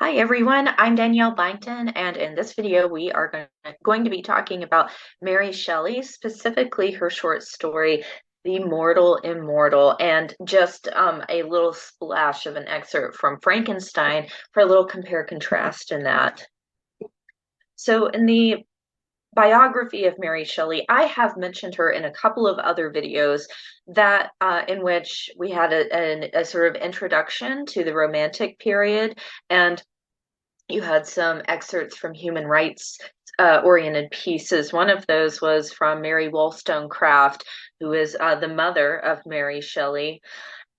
Hi everyone, I'm Danielle Byington, and in this video we are going to be talking about Mary Shelley, specifically her short story, The Mortal Immortal, and just a little splash of an excerpt from Frankenstein for a little compare contrast in that. So in the biography of Mary Shelley, I have mentioned her in a couple of other videos that in which we had a sort of introduction to the Romantic period, and you had some excerpts from human rights oriented pieces. One of those was from Mary Wollstonecraft, who is the mother of Mary Shelley.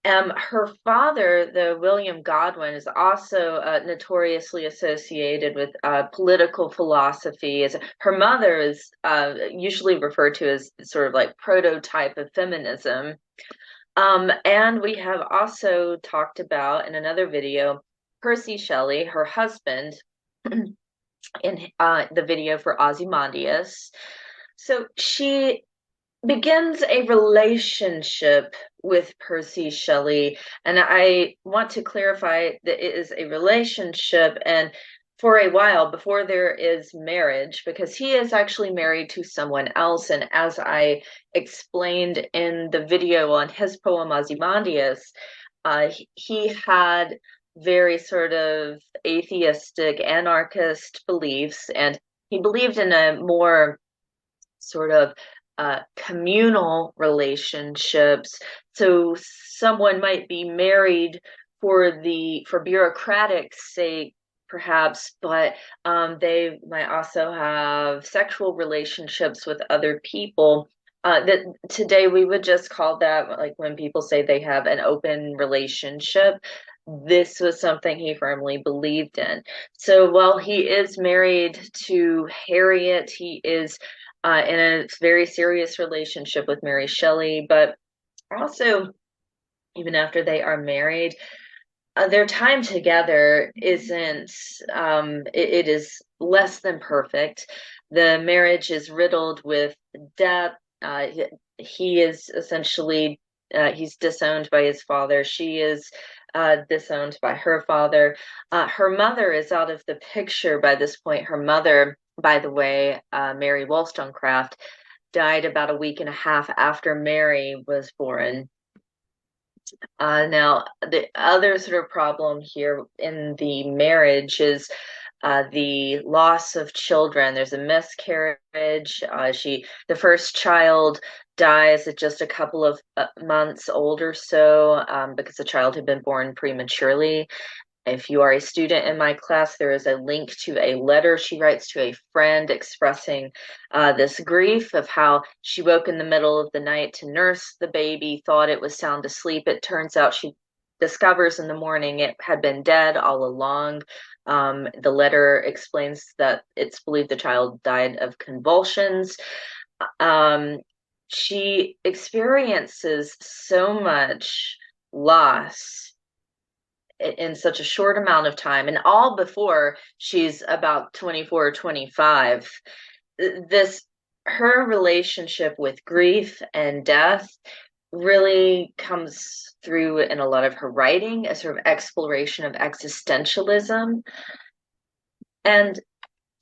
Her father, the William Godwin, is also notoriously associated with political philosophy. As her mother is usually referred to as sort of like prototype of feminism. And we have also talked about in another video Percy Shelley, her husband, in the video for Ozymandias. So she begins a relationship with Percy Shelley, and I want to clarify that it is a relationship and for a while before there is marriage, because he is actually married to someone else. And as I explained in the video on his poem Ozymandias, he had very sort of atheistic, anarchist beliefs, and he believed in a more sort of communal relationships. So someone might be married for bureaucratic sake, perhaps, but they might also have sexual relationships with other people. That today we would just call that, like when people say they have an open relationship. This was something he firmly believed in. So while he is married to Harriet, he is in a very serious relationship with Mary Shelley, but also, even after they are married, their time together isn't, it is less than perfect. The marriage is riddled with death. He is essentially, he's disowned by his father. She is disowned by her father. Her mother is out of the picture by this point. Her mother, by the way, Mary Wollstonecraft, died about a week and a half after Mary was born. Now, the other sort of problem here in the marriage is the loss of children. There's a miscarriage. The first child dies at just a couple of months old or so, because the child had been born prematurely. If you are a student in my class, there is a link to a letter she writes to a friend expressing this grief of how she woke in the middle of the night to nurse the baby, thought it was sound asleep. It turns out she discovers in the morning it had been dead all along. The letter explains that it's believed the child died of convulsions. Um, she experiences so much loss in such a short amount of time, and all before she's about 24 or 25. This Her relationship with grief and death really comes through in a lot of her writing, a sort of exploration of existentialism, and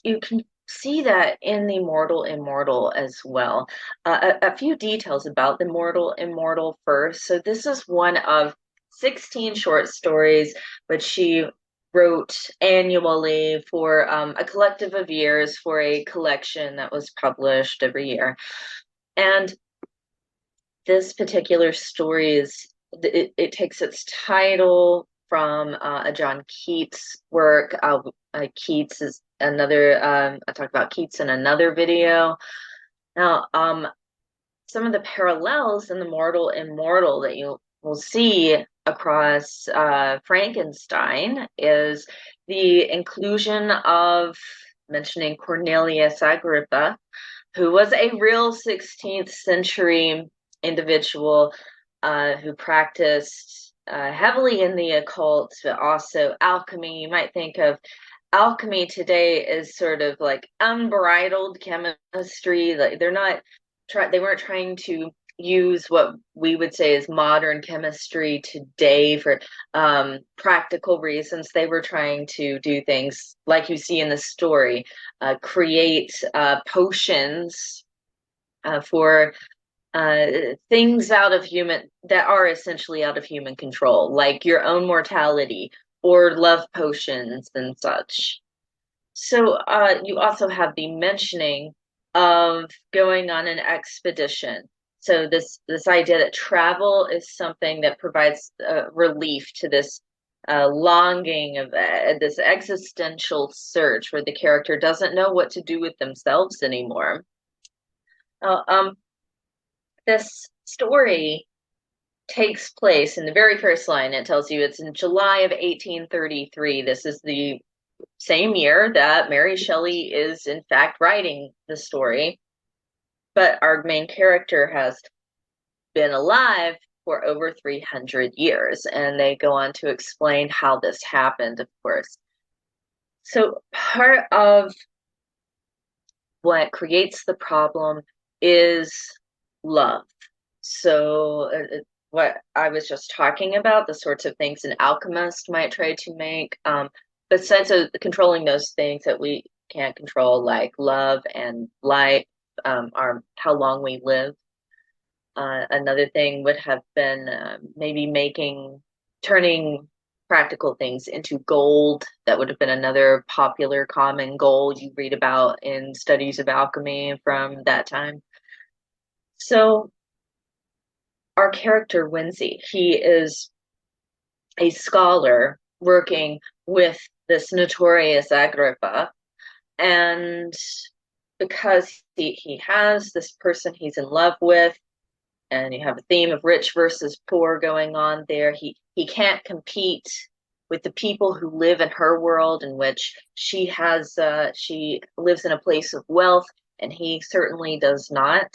you can see that in the Mortal Immortal as well. A few details about the Mortal Immortal first. So this is one of 16 short stories which she wrote annually for a collective of years for a collection that was published every year. And this particular story it takes its title from a John Keats work. Keats is another. I talked about Keats in another video. Now, some of the parallels in the Mortal Immortal that you will see across Frankenstein is the inclusion of mentioning Cornelius Agrippa, who was a real 16th century individual who practiced heavily in the occult, but also alchemy. You might think of alchemy today as sort of like unbridled chemistry. Like they weren't trying to use what we would say is modern chemistry today for practical reasons. They were trying to do things like you see in the story, create potions for things out of human that are essentially out of human control, like your own mortality or love potions and such. So you also have the mentioning of going on an expedition. So this idea that travel is something that provides relief to this longing of this existential search where the character doesn't know what to do with themselves anymore. Uh, um, this story takes place in the very first line. It tells you it's in July of 1833. This is the same year that Mary Shelley is in fact writing the story, but our main character has been alive for over 300 years, and they go on to explain how this happened, of course. So part of what creates the problem is love. So what I was just talking about, the sorts of things an alchemist might try to make, besides controlling those things that we can't control, like love and life, are how long we live. Another thing would have been maybe turning practical things into gold. That would have been another popular common goal you read about in studies of alchemy from that time. So our character, Winsey, he is a scholar working with this notorious Agrippa. And because he has this person he's in love with, and you have a theme of rich versus poor going on there, he can't compete with the people who live in her world, in which she lives in a place of wealth, and he certainly does not.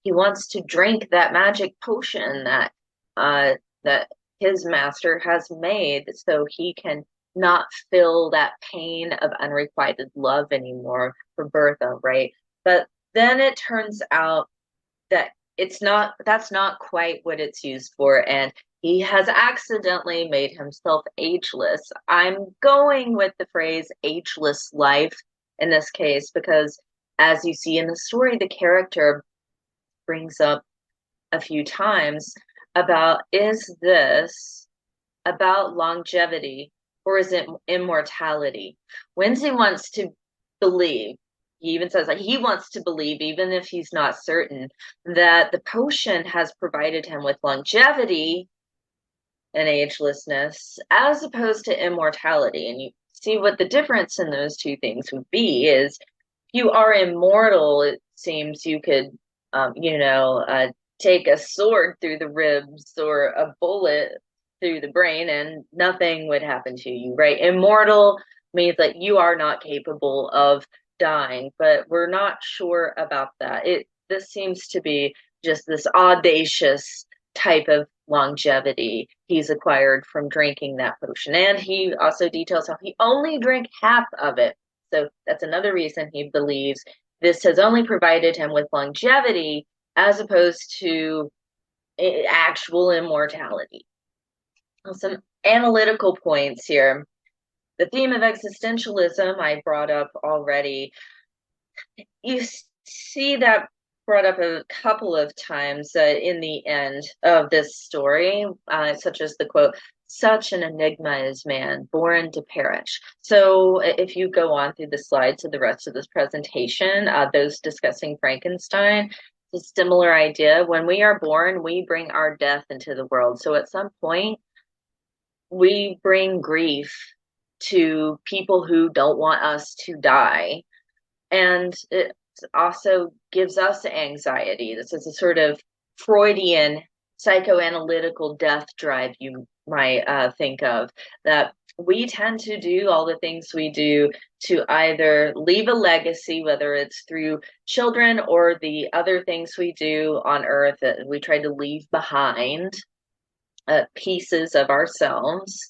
He wants to drink that magic potion that his master has made, so he can not feel that pain of unrequited love anymore for Bertha, right? But then it turns out that that's not quite what it's used for, and he has accidentally made himself ageless. I'm going with the phrase ageless life in this case because, as you see in the story, the character brings up a few times about, is this about longevity or is it immortality? Winsey wants to believe, he even says like he wants to believe, even if he's not certain, that the potion has provided him with longevity and agelessness as opposed to immortality. And you see what the difference in those two things would be is, if you are immortal, it seems you could take a sword through the ribs or a bullet through the brain and nothing would happen to you, right? Immortal means that you are not capable of dying, but we're not sure about that. This seems to be just this audacious type of longevity he's acquired from drinking that potion. And he also details how he only drank half of it. So that's another reason he believes this has only provided him with longevity as opposed to actual immortality. Some analytical points here. The theme of existentialism I brought up already. You see that brought up a couple of times in the end of this story, such as the quote, "Such an enigma is man, born to perish." So if you go on through the slides of the rest of this presentation, those discussing Frankenstein, it's a similar idea. When we are born, we bring our death into the world. So at some point, we bring grief to people who don't want us to die. And it also gives us anxiety. This is a sort of Freudian psychoanalytical death drive, you might think of, that we tend to do all the things we do to either leave a legacy, whether it's through children or the other things we do on earth that we try to leave behind, pieces of ourselves.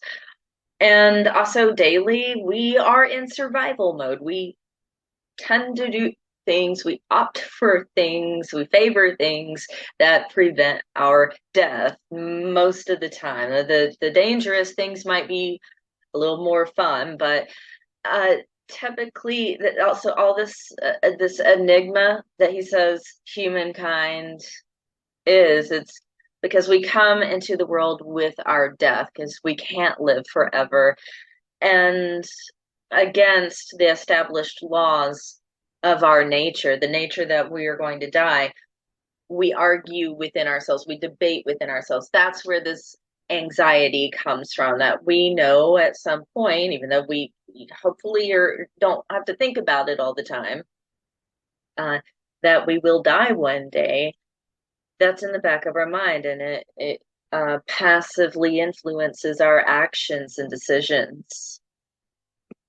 And also daily, we are in survival mode. We tend to do things, we opt for things, we favor things that prevent our death most of the time. The dangerous things might be a little more fun, but uh, typically, also all this enigma that he says humankind is, it's because we come into the world with our death because we can't live forever, and against the established laws of our nature, the nature that we are going to die, we argue within ourselves, we debate within ourselves. That's where this anxiety comes from, that we know at some point, even though we hopefully don't have to think about it all the time, uh, that we will die one day. That's in the back of our mind, and it passively influences our actions and decisions.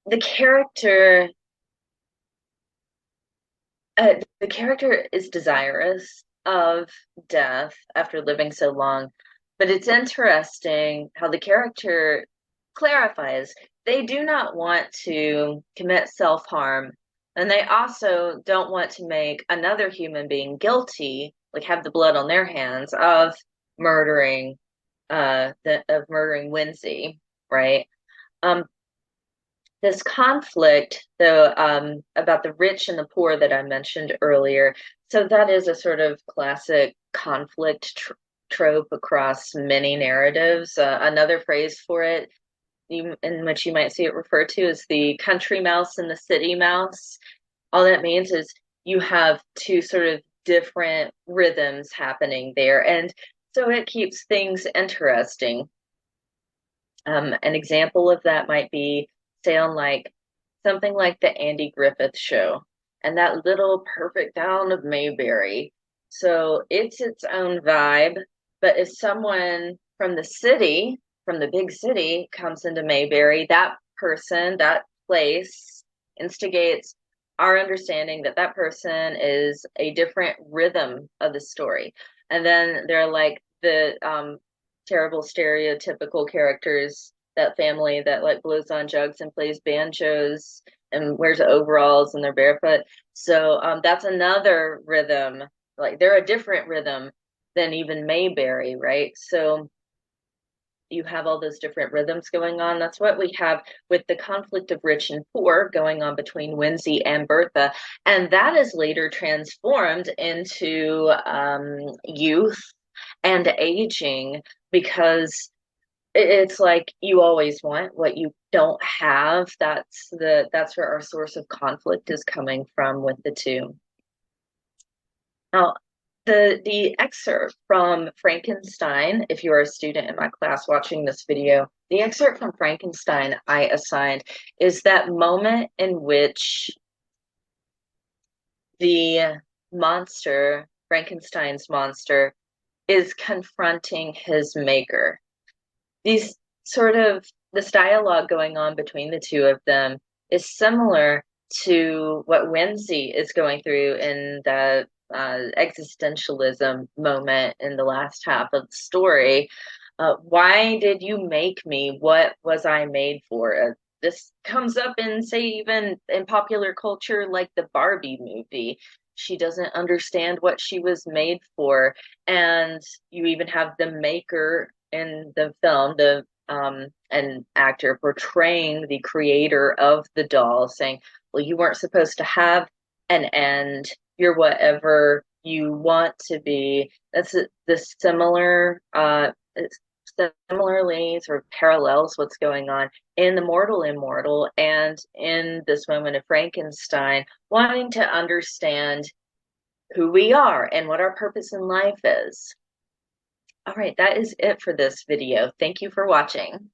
The character the character is desirous of death after living so long, but it's interesting how the character clarifies they do not want to commit self-harm, and they also don't want to make another human being guilty, like have the blood on their hands of murdering of murdering Winsey, right? Um, this conflict, though, about the rich and the poor that I mentioned earlier, so that is a sort of classic conflict trope across many narratives. Another phrase for it, in which you might see it referred to, is the country mouse and the city mouse. All that means is you have two sort of different rhythms happening there, and so it keeps things interesting. An example of that might be, say, on like something like the Andy Griffith Show and that little perfect town of Mayberry. So it's its own vibe, but if someone from the city, from the big city, comes into Mayberry, that person, that place instigates our understanding that that person is a different rhythm of the story. And then they're like the terrible stereotypical characters, that family that like blows on jugs and plays banjos and wears overalls and they're barefoot. So that's another rhythm. Like they're a different rhythm than even Mayberry, right? So you have all those different rhythms going on. That's what we have with the conflict of rich and poor going on between Winsey and Bertha. And that is later transformed into youth and aging, because it's like you always want what you don't have. That's where our source of conflict is coming from with the two. Now, the excerpt from Frankenstein, if you are a student in my class watching this video, the excerpt from Frankenstein I assigned is that moment in which the monster, Frankenstein's monster, is confronting his maker. These sort of this dialogue going on between the two of them is similar to what Winsey is going through in the existentialism moment in the last half of the story. Why did you make me? What was I made for? This comes up in, say, even in popular culture, like the Barbie movie. She doesn't understand what she was made for. And you even have the maker in the film, an actor portraying the creator of the doll, saying, well, you weren't supposed to have an end. You're whatever you want to be. That's the similarly sort of parallels what's going on in the Mortal Immortal and in this moment of Frankenstein, wanting to understand who we are and what our purpose in life is. All right, that is it for this video. Thank you for watching.